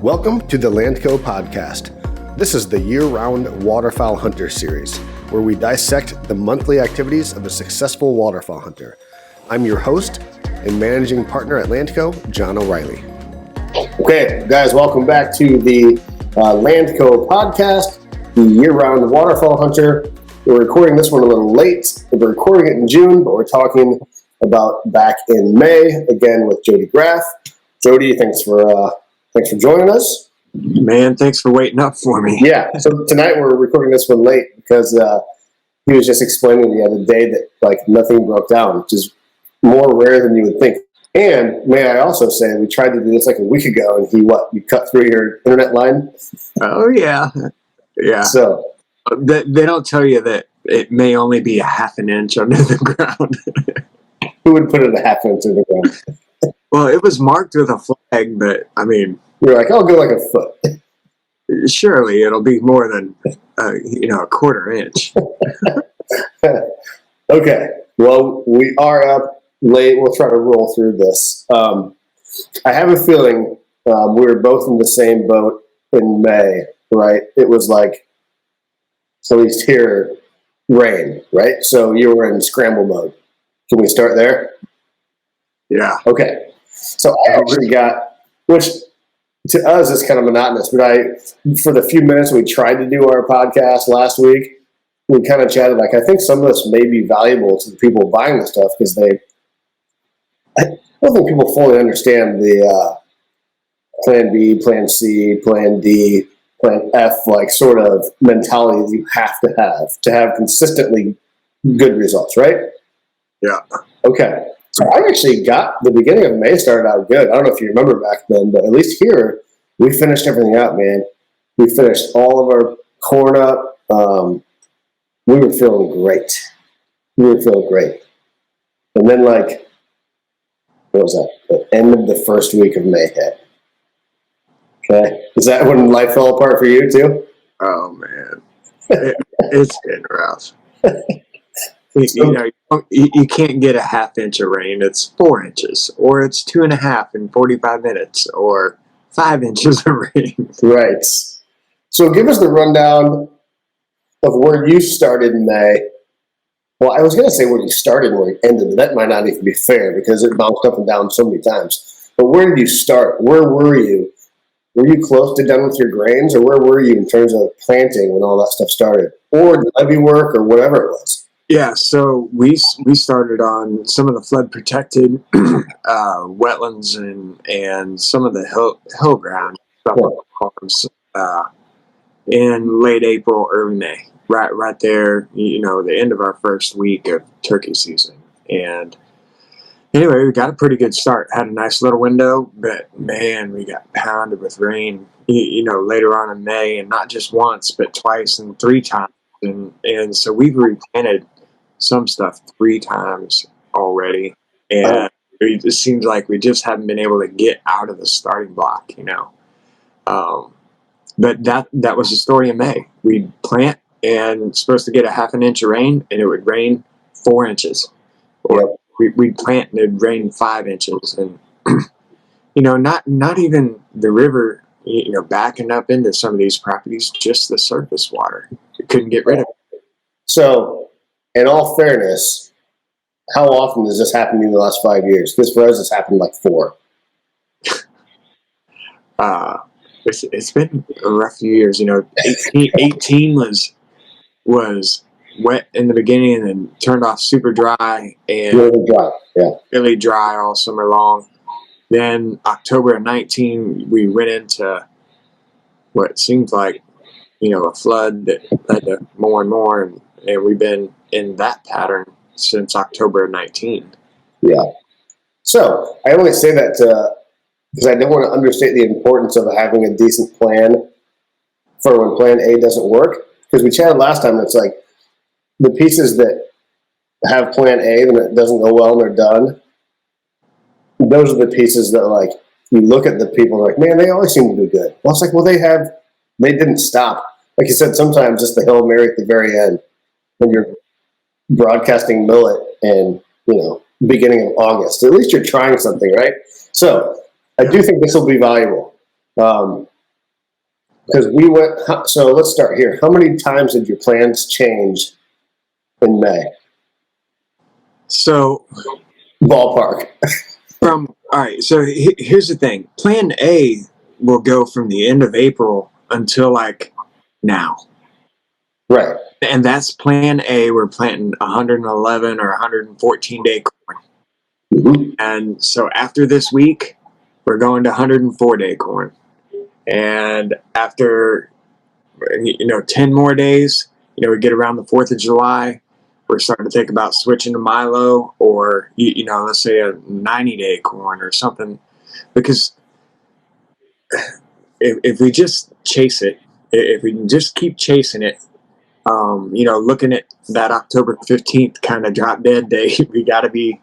Welcome to the Landco podcast. This is the year-round Waterfowl Hunter series, where we dissect the monthly activities of a successful waterfowl hunter. I'm your host and managing partner at Landco, John O'Reilly. Okay, guys, welcome back to the Landco podcast, the year-round Waterfowl Hunter. We're recording this one a little late. We're recording it in June, but we're talking about back in May, again with Jody Graff. Jody, thanks for joining us. Man, thanks for waiting up for me. Yeah, so tonight we're recording this one late because he was just explaining the other day that nothing broke down, which is more rare than you would think. And may I also say, we tried to do this a week ago, and you cut through your internet line? Oh, yeah. Yeah. So they don't tell you that it may only be a half an inch under the ground. Who would put it a half inch under the ground? Well, it was marked with a flag, but I mean, you're like, I'll go a foot. Surely it'll be more than a quarter inch. Okay. Well, we are up late. We'll try to roll through this. I have a feeling we were both in the same boat in May, right? It was at least here, rain, right? So you were in scramble mode. Can we start there? Yeah. Okay. So I actually got, which to us is kind of monotonous, but for the few minutes we tried to do our podcast last week, we kind of chatted, I think some of this may be valuable to the people buying the stuff because I don't think people fully understand the plan B, plan C, plan D, plan F, sort of mentality that you have to have consistently good results, right? Yeah. Okay. So I actually got the beginning of May started out good. I don't know if you remember back then, but at least here, we finished everything out, man. We finished all of our corn up. We were feeling great. And then, what was that? The end of the first week of May hit. Okay. Is that when life fell apart for you, too? Oh, man. It's been rough. You can't get a half inch of rain. It's 4 inches, or it's 2.5 in 45 minutes, or 5 inches of rain. Right. So give us the rundown of where you started in May. Well, I was going to say where you started and where you ended, but that might not even be fair because it bounced up and down so many times. But where did you start? Where were you? Were you close to done with your grains, or where were you in terms of planting when all that stuff started? Or levee work or whatever it was? Yeah, so we started on some of the flood protected wetlands and some of the hill ground farms in late April, early May, right there. The end of our first week of turkey season. And anyway, we got a pretty good start. Had a nice little window, but man, we got pounded with rain. Later on in May, and not just once, but twice and 3 times. And so we've replanted some stuff 3 times already, and it just seems like we just haven't been able to get out of the starting block, But that was the story in May. We'd plant and supposed to get a half an inch of rain, and it would rain 4 inches, or we'd plant and it'd rain 5 inches, and not even the river, backing up into some of these properties, just the surface water. We couldn't get rid of it. So, in all fairness, how often does this happen in the last 5 years? Because for us, it's happened 4. It's been a rough few years. 18 was wet in the beginning and then turned off super dry and really dry all summer long. Then October of 19, we went into what seemed like a flood that led to more and more, and we've been in that pattern since October of 19. Yeah. So I only say that because I don't want to understate the importance of having a decent plan for when plan A doesn't work. Because we chatted last time, it's the pieces that have plan A and it doesn't go well and they're done. Those are the pieces that you look at the people and man, they always seem to do good. Well, it's they didn't stop. Like you said, sometimes just the Hail Mary at the very end when you're broadcasting millet and, beginning of August. At least you're trying something, right? So I do think this will be valuable. Because we went, so let's start here. How many times did your plans change in May? So Ballpark. all right, so here's the thing. Plan A will go from the end of April until like now. Right. And that's plan A. We're planting 111 or 114 day corn. Mm-hmm. And so after this week, we're going to 104 day corn. And after 10 more days, we get around the 4th of July, we're starting to think about switching to Milo, or let's say a 90-day corn or something, because if we just chase it, if we can just keep chasing it, looking at that October 15th kind of drop dead day, we got to be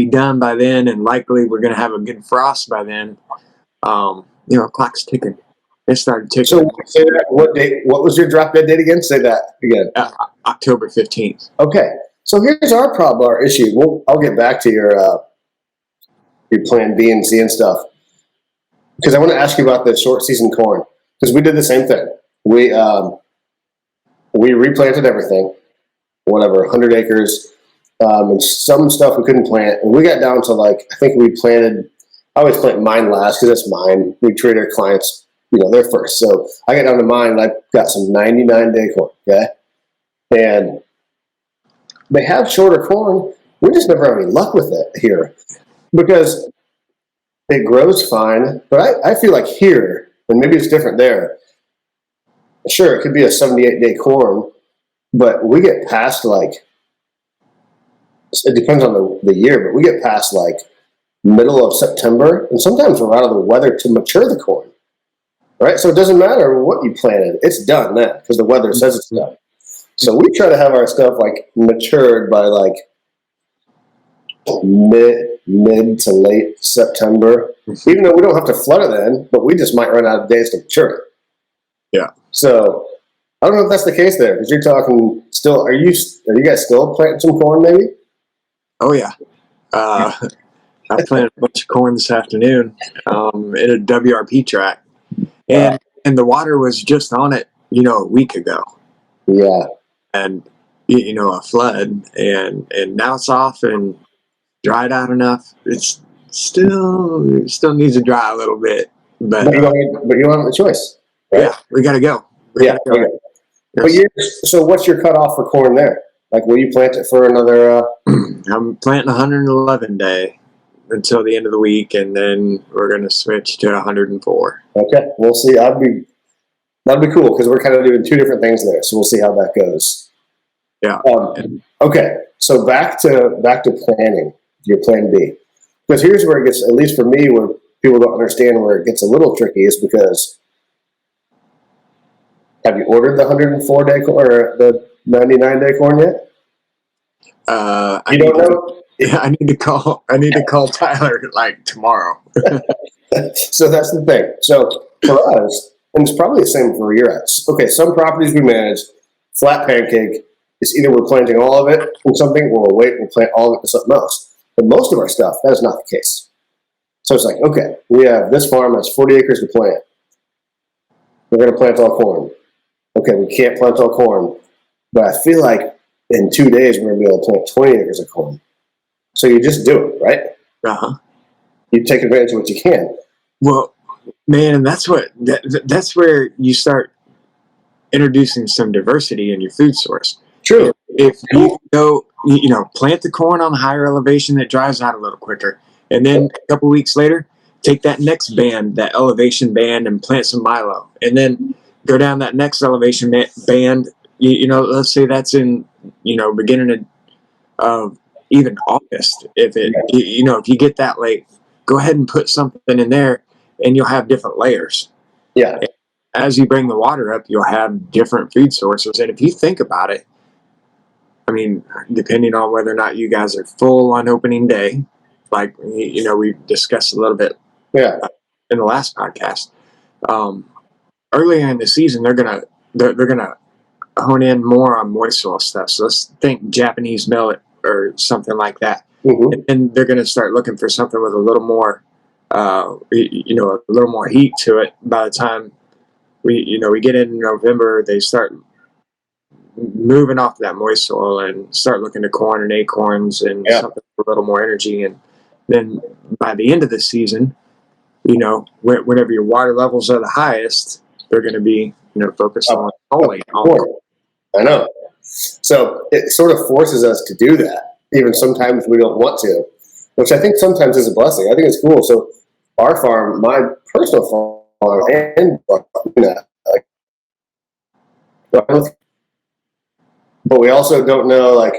done by then, and likely we're going to have a good frost by then. Clock's ticking. It started ticking. So say that, what date? What was your drop dead date again? Say that again. October 15th. Okay. So here's our problem, our issue. I'll get back to your plan B and C and stuff, because I want to ask you about the short season corn, because we did the same thing. We replanted everything, whatever, 100 acres, and some stuff we couldn't plant, and we got down to I think we planted. I always plant mine last because it's mine. We treat our clients, they're first. So I got down to mine, and I got some 99-day corn. Okay, and they have shorter corn. We just never have any luck with it here because it grows fine. But I feel like here, and maybe it's different there. Sure, it could be a 78-day corn, but we get past it depends on the year, but we get past middle of September, and sometimes we're out of the weather to mature the corn. Right? So it doesn't matter what you planted, it's done then because the weather says it's done. So we try to have our stuff matured by mid to late September, even though we don't have to flood it then, but we just might run out of days to mature it. Yeah. So I don't know if that's the case there, because you're talking still. Are you guys still planting some corn maybe? Oh yeah. I planted a bunch of corn this afternoon in a WRP track, and the water was just on it, a week ago. Yeah. And a flood, and now it's off and dried out enough. It's still needs to dry a little bit, but you don't have a choice. Right? Yeah, we got to go. Okay. But so what's your cutoff for corn there? Will you plant it for another? I'm planting 111 day until the end of the week, and then we're going to switch to 104. Okay, we'll see. That'd be cool because we're kind of doing two different things there, so we'll see how that goes. Yeah. Okay, so back to planning your plan B, because here's where it gets, at least for me, where people don't understand where it gets a little tricky is because have you ordered the 104-day corn or the 99-day corn yet? I don't know. Yeah, I need to call Tyler tomorrow. So that's the thing. So for us, and it's probably the same for your ads. Okay, some properties we manage, flat pancake, it's either we're planting all of it from something or we'll wait and plant all of it to something else. But most of our stuff, that is not the case. So it's okay, we have this farm that's 40 acres to plant. We're going to plant all corn. Okay, we can't plant all corn, but I feel like in 2 days we're going to be able to plant 20 acres of corn. So you just do it, right? Uh-huh. You take advantage of what you can. Well, man, that's where you start introducing some diversity in your food source. True. If you go, plant the corn on the higher elevation that dries out a little quicker, and then a couple weeks later, take that next band, that elevation band, and plant some Milo, and then go down that next elevation band. Let's say that's in beginning of even August. If you get that late, go ahead and put something in there, and you'll have different layers. Yeah. As you bring the water up, you'll have different food sources. And if you think about it, I mean, depending on whether or not you guys are full on opening day, we discussed a little bit in the last podcast. Earlier in the season, they're gonna hone in more on moist soil stuff. So let's think Japanese millet or something like that. Mm-hmm. And they're going to start looking for something with a little more, a little more heat to it by the time we get into November, they start moving off that moist soil and start looking to corn and acorns and something with a little more energy. And then by the end of the season, whenever your water levels are the highest, they're going to be, focused on foliate. I know. So it sort of forces us to do that, even sometimes we don't want to, which I think sometimes is a blessing. I think it's cool. So our farm, my personal farm, and but we also don't know, like,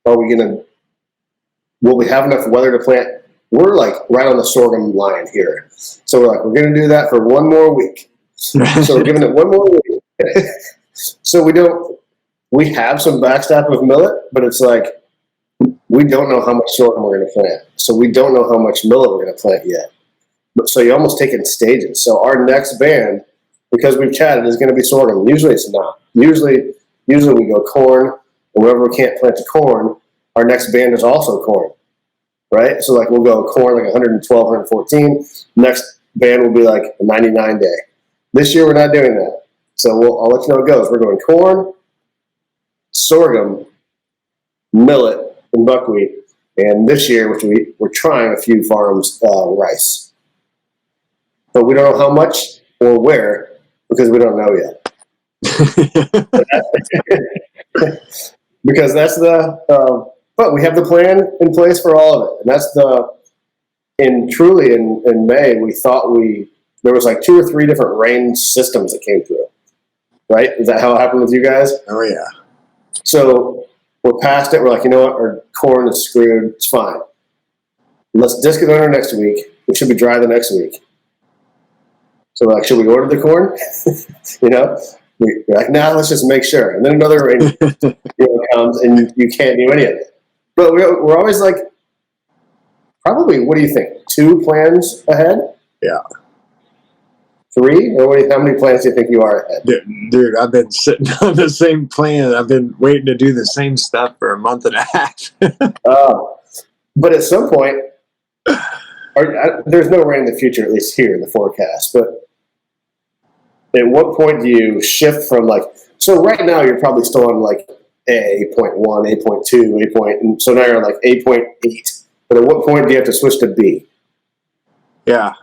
will we have enough weather to plant? We're like right on the sorghum line here. So we're going to do that for one more week. So we're giving it one more week. So we have some backstop of millet, but it's like, we don't know how much sorghum we're going to plant. So we don't know how much millet we're going to plant yet. But so you almost take it in stages. So our next band, because we've chatted, is going to be sorghum. Usually it's not. Usually we go corn, and wherever we can't plant the corn, our next band is also corn, right? So like we'll go corn like 112, 114. Next band will be like a 99 day. This year we're not doing that. So I'll let you know how it goes. We're going corn, sorghum, millet, and buckwheat. And this year, which we're trying a few farms, rice. But we don't know how much or where because we don't know yet. Because that's but we have the plan in place for all of it. And that's in May, we thought there was like 2 or 3 different rain systems that came through. Right? Is that how it happened with you guys? Oh, yeah. So we're past it. We're like, you know what? Our corn is screwed. It's fine. Let's disc it under next week. It should be dry the next week. So we're like, should we order the corn? We're like, nah, let's just make sure. And then another rain comes, and you can't do any of it. But we're always like, probably, what do you think? 2 plans ahead? Yeah. 3? Or how many plans do you think you are ahead? Dude, I've been sitting on the same plan. I've been waiting to do the same stuff for a month and a half. But at some point, there's no rain in the future, at least here in the forecast. But at what point do you shift from so right now you're probably still on like A.1, A.2, and so now you're like A.8. But at what point do you have to switch to B? Yeah.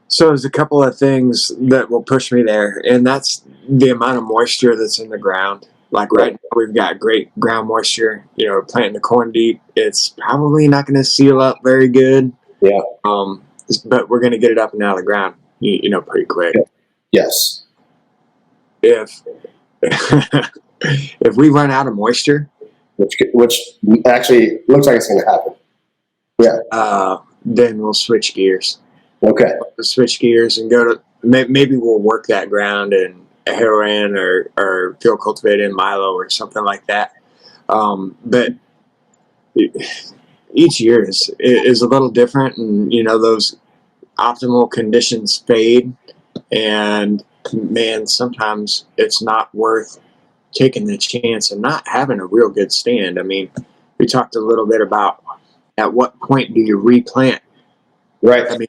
So there's a couple of things that will push me there, and that's the amount of moisture that's in the ground. Like right now, we've got great ground moisture. Planting the corn deep, it's probably not going to seal up very good. Yeah. But we're going to get it up and out of the ground, pretty quick. Yes. If we run out of moisture, which actually looks like it's going to happen. Yeah. Then we'll switch gears. Okay. We'll switch gears and go to maybe we'll work that ground in a Heroin or field cultivated in Milo or something like that. But each year is a little different, and those optimal conditions fade, and man, sometimes it's not worth taking the chance and not having a real good stand. I mean, we talked a little bit about at what point do you replant? Right. I mean,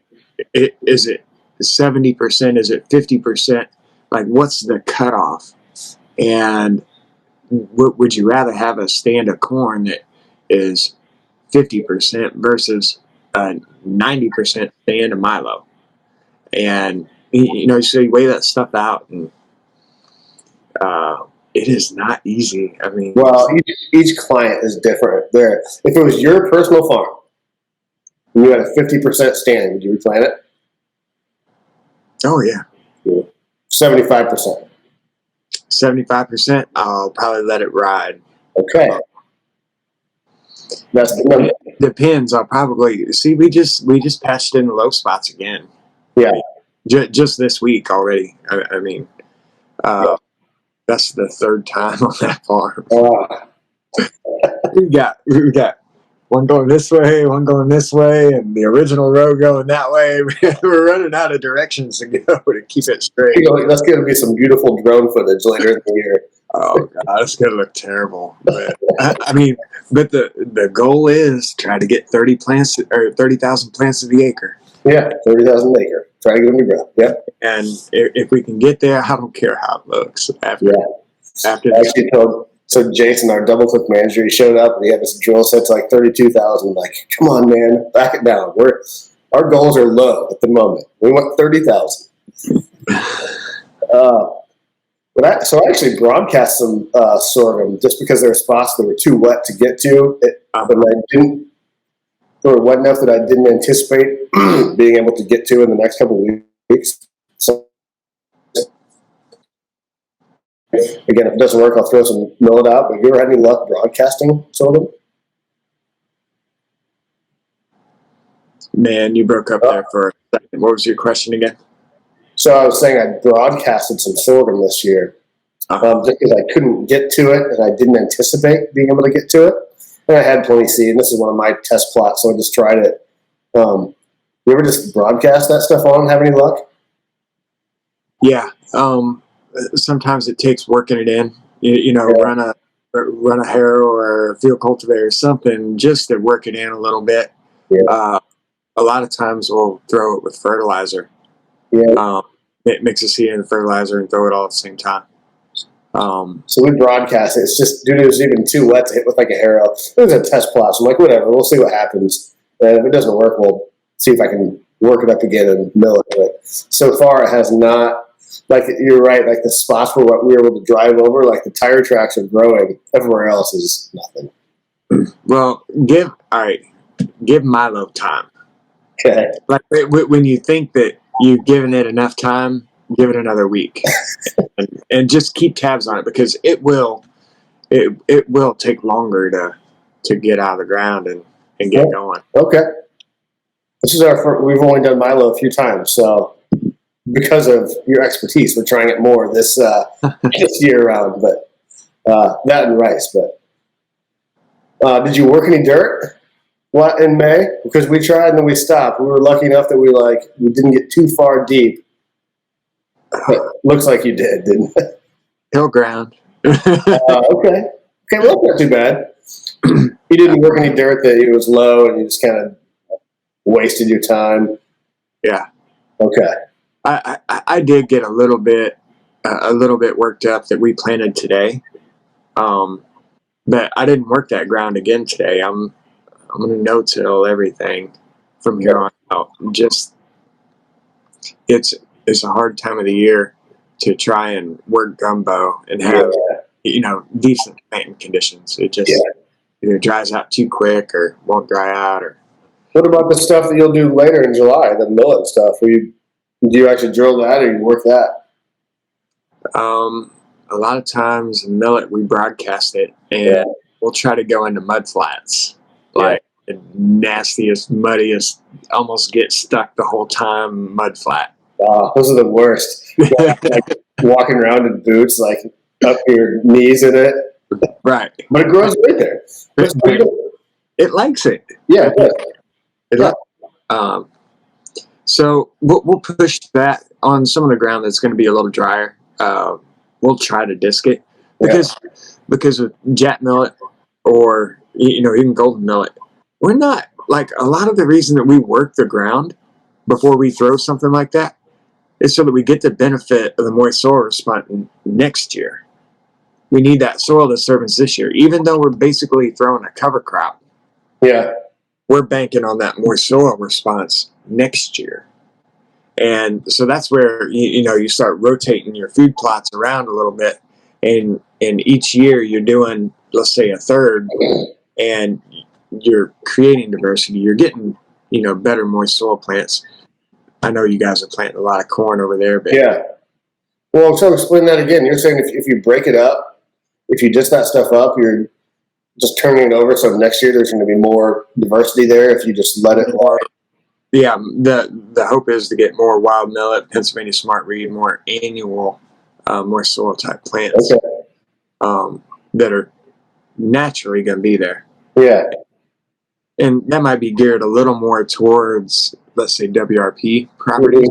is it 70%? Is it 50%? Like, what's the cutoff? And would you rather have a stand of corn that is 50% versus a 90% stand of Milo? And so you weigh that stuff out, and it is not easy. I mean, well, each client is different. If it was your personal farm and you had a 50% stand, would you replant it? Oh yeah. 75%. 75%. I'll probably let it ride. Okay. That's the number. Depends. I'll probably see. We just patched in the low spots again. Yeah. Just this week already. I mean, that's the 3rd time on that farm. We got one going this way, one going this way, and the original row going that way. We're running out of directions to go to keep it straight. That's going to be some beautiful drone footage later in the year. Oh God, it's going to look terrible. But, but the goal is try to get 30,000 plants to the acre. Yeah, 30,000 an acre. Try to get them to grow. Yep. And if we can get there, I don't care how it looks after Yeah. after I this. actually told so Jason, our double click manager, he showed up and he had this drill set to like 32,000. Like, come on, man, back it down. Our goals are low at the moment. We want 30,000. So I actually broadcast some sorghum just because there were spots that were too wet to get to. And I didn't. They were wet enough that I didn't anticipate being able to get to in the next couple of weeks. So again, if it doesn't work, I'll throw some millet out. But have you ever had any luck broadcasting sorghum? Man, you broke up there for a second. What was your question again? So I was saying I broadcasted some sorghum this year, just because I couldn't get to it and I didn't anticipate being able to get to it. And I had plenty seed, and this is one of my test plots, so I just tried it. You ever just broadcast that stuff on and have any luck? Yeah. Sometimes it takes working it in. Run a harrow or a field cultivator or something just to work it in a little bit. Yeah. A lot of times we'll throw it with fertilizer. Yeah. Mix the seed and the fertilizer and throw it all at the same time. So we broadcast it. It's just, dude, it was even too wet to hit with like a harrow. It was a test plot. So I'm like, whatever, we'll see what happens. And if it doesn't work, we'll see if I can work it up again and mill it. But so far, it has not. Like, you're right. Like the spots where we were able to drive over, like the tire tracks are growing. Everywhere else is nothing. Well, give Milo time. Okay. Like when you think that you've given it enough time, give it another week, and just keep tabs on it because it will take longer to get out of the ground and get going. Okay. This is our first, we've only done Milo a few times, so because of your expertise, we're trying it more this year round. But that and rice. But did you work any dirt? What in May? Because we tried and then we stopped. We were lucky enough that we didn't get too far deep. But looks like you did, didn't it? Hill ground. Okay, well, that's not too bad. You didn't work any dirt that it was low and you just kind of wasted your time. Yeah. Okay. I did get a little bit worked up that we planted today, but I didn't work that ground again today. I'm gonna no-till everything from here on out. Just it's a hard time of the year to try and work gumbo and have decent planting conditions. It just either dries out too quick or won't dry out. Or what about the stuff that you'll do later in July, the millet stuff? Do you actually drill that or you work that? A lot of times millet we broadcast it and we'll try to go into mud flats, like the nastiest, muddiest, almost get stuck the whole time mud flat. Those are the worst. Like walking around in boots, like up your knees in it. Right. But it grows right there. It likes it. Yeah, it does. So we'll push that on some of the ground that's going to be a little drier. We'll try to disc it because with jet millet or even golden millet, we're not like a lot of the reason that we work the ground before we throw something like that is so that we get the benefit of the moist soil response next year. We need that soil disturbance this year, even though we're basically throwing a cover crop. Yeah, we're banking on that moist soil response next year. And so that's where you start rotating your food plots around a little bit, and each year you're doing, let's say, a third, and you're creating diversity. You're getting better moist soil plants. I know you guys are planting a lot of corn over there, but well, so explain that again. You're saying if you break it up, if you disc that stuff up, you're just turning it over. So next year there's going to be more diversity there if you just let it lie. Yeah, the hope is to get more wild millet, Pennsylvania smartweed, more annual, moist soil type plants that are naturally going to be there. Yeah. And that might be geared a little more towards, let's say, WRP properties.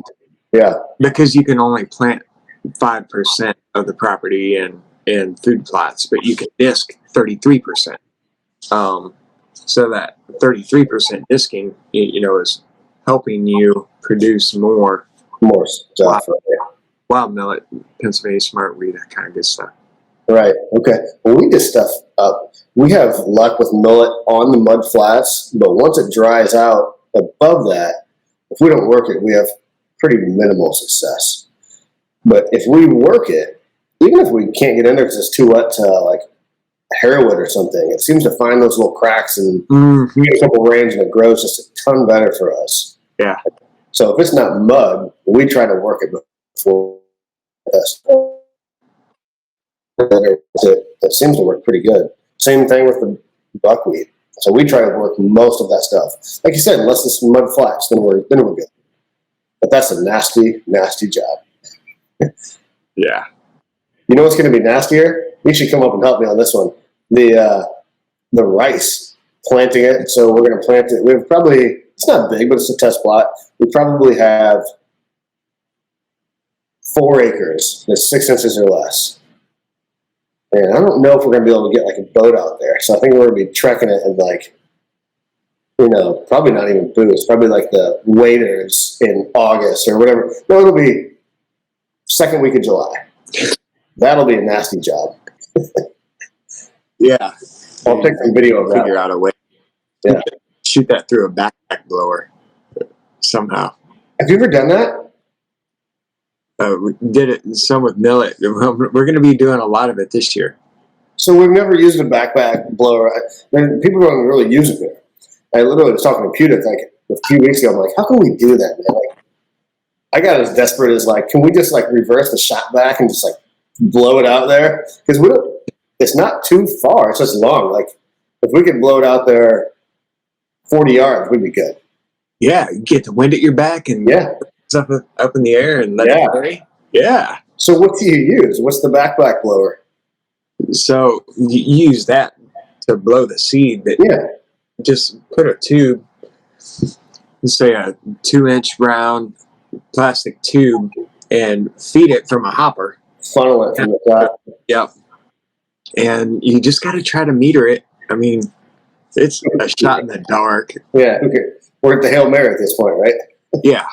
Yeah. Because you can only plant 5% of the property in food plots, but you can disc 33%. So that 33% disking, is helping you produce more More stuff. Right? wild millet, Pennsylvania smart wheat, that kind of good stuff. Right. Okay. Well, we just stuff up. We have luck with millet on the mud flats, but once it dries out above that, if we don't work it, we have pretty minimal success. But if we work it, even if we can't get in there because it's too wet to like Harrowwood or something, it seems to find those little cracks and we get a couple rains and it grows just a ton better for us. Yeah. So if it's not mud, we try to work it before this. It seems to work pretty good. Same thing with the buckwheat. So we try to work most of that stuff. Like you said, unless it's mud flats, then we're good. But that's a nasty, nasty job. Yeah. You know what's going to be nastier? You should come up and help me on this one. The rice, planting it. So we're going to plant it. We've probably, it's not big, but it's a test plot. We probably have 4 acres that's 6 inches or less. And I don't know if we're going to be able to get like a boat out there. So I think we're going to be trekking it in like, probably not even boots. Probably like the waders in August or whatever. No, it'll be second week of July. That'll be a nasty job. Yeah. I'll take some video of that. Figure out a way. Yeah. Shoot that through a backpack blower somehow. Have you ever done that? We did it some with millet. We're going to be doing a lot of it this year. So we've never used a backpack blower. People don't really use it there. I literally was talking to Pudic like a few weeks ago. I'm like, how can we do that, man? Like, I got as desperate as like, can we just like reverse the shot back and just like blow it out there? Because it's not too far. It's just long. Like if we could blow it out there 40 yards, we'd be good. Yeah, you get the wind at your back and it's up in the air and let it carry. Yeah. So what do you use? What's the backpack blower? So you use that to blow the seed, but just put a tube, let's say a 2-inch round plastic tube, and feed it from a hopper. Funnel it from the top. Yep. And you just got to try to meter it. I mean, it's a shot in the dark. Yeah. Okay. We're at the Hail Mary at this point, right? Yeah.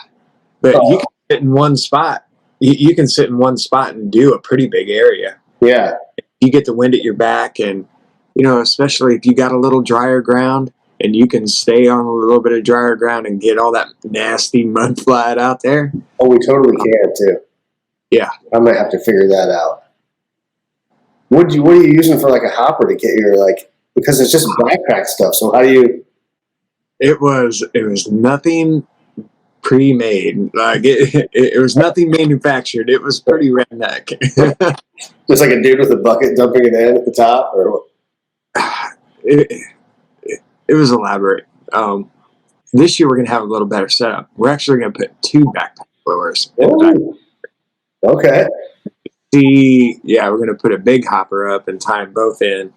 But you can sit in one spot. You can sit in one spot and do a pretty big area. Yeah. You get the wind at your back, and especially if you got a little drier ground and you can stay on a little bit of drier ground and get all that nasty mud flat out there. Oh, we totally can too. Yeah. I might have to figure that out. What are you using for like a hopper to get your because it's just backpack stuff. So how do you? It was nothing pre-made. Like it was nothing manufactured. It was pretty redneck. Just like a dude with a bucket dumping it in at the top, or what? It was elaborate. This year we're gonna have a little better setup. We're actually gonna put 2 backpack blowers. Okay. We're gonna put a big hopper up and tie them both in,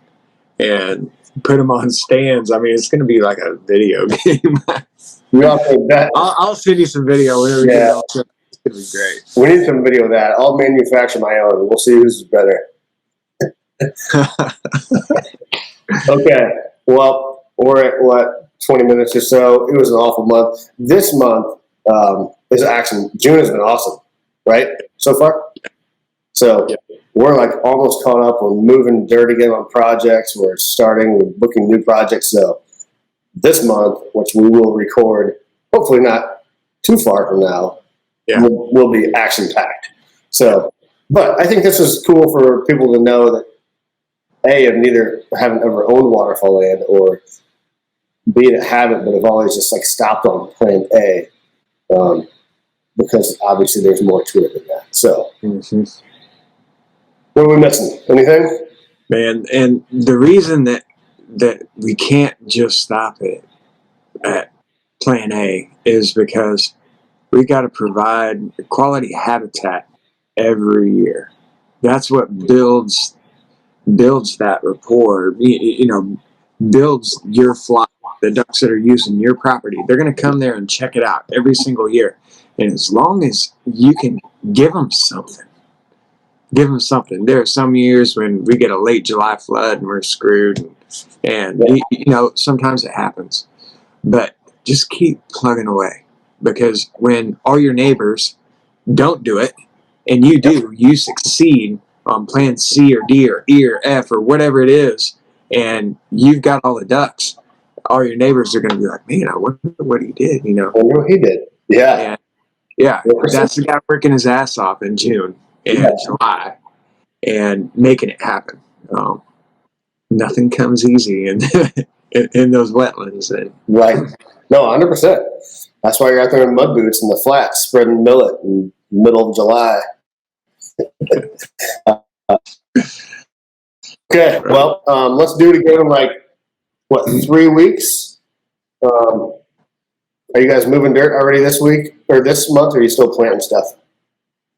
and put them on stands. I mean, it's gonna be like a video game. I'll send you some video whenever you get it. It's gonna be great. We need some video of that. I'll manufacture my own. We'll see who's better. Okay. Well, we're at 20 minutes or so. It was an awful month. This month is actually June has been awesome, right? So far. So we're like almost caught up. We're moving dirt again on projects. We're booking new projects. So this month, which we will record, hopefully not too far from now, will be action packed. So, but I think this is cool for people to know that haven't ever owned waterfowl land, or B, that haven't, but have always just like stopped on plan A, because obviously there's more to it than that. So, what are we missing? Anything? Man, and the reason that we can't just stop it at plan A is because we got to provide quality habitat every year. That's what builds that rapport, builds your flock, the ducks that are using your property. They're going to come there and check it out every single year. And as long as you can give them something. There are some years when we get a late July flood and we're screwed. And sometimes it happens. But just keep plugging away. because when all your neighbors don't do it and you do, you succeed on plan C or D or E or F or whatever it is, and you've got all the ducks. All your neighbors are going to be like, man, I wonder what he did, you know? I wonder what he did. Yeah. And yeah, that's the guy working his ass off in June and July and making it happen. Nothing comes easy in in those wetlands. And Right. No, 100%. That's why you're out there in mud boots in the flats spreading millet in the middle of July. Okay, well, let's do it again in like, what, 3 weeks? Are you guys moving dirt already this week or this month, or are you still planting stuff?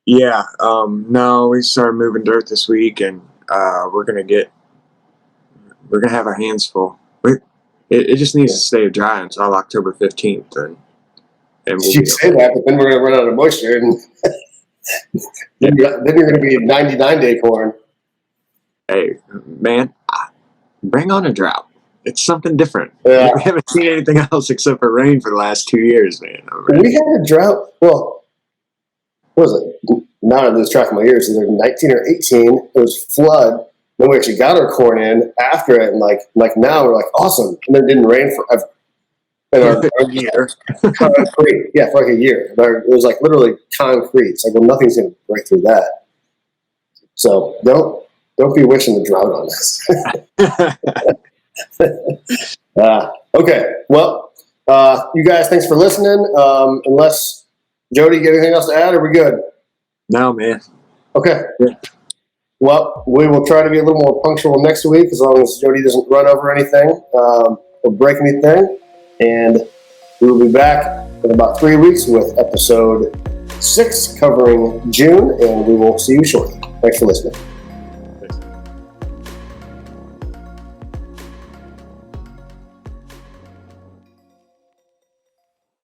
yeah, no, we started moving dirt this week, and we're gonna have our hands full. It just needs to stay dry until October 15th, and we'll You say that, but then we're gonna run out of moisture, and then you're gonna be 99-day corn. Hey, man, bring on a drought. It's something different. Yeah. We haven't seen anything else except for rain for the last 2 years, man. We had a drought. Well, what was it? Now I lose track of my years. Either 19 or 18. It was flood. Then we actually got our corn in after it, and like now we're like awesome. And then it didn't rain forever. And our year. concrete, yeah, for like a year. It was like literally concrete. It's like, well, nothing's gonna break through that. So don't be wishing the drought on us. Okay, well, you guys, thanks for listening. Unless Jody, you got anything else to add? Are we good? No, man. Okay. Yeah. Well, we will try to be a little more punctual next week, as long as Jody doesn't run over anything or break anything. And we will be back in about 3 weeks with episode 6 covering June, and we will see you shortly. Thanks for listening.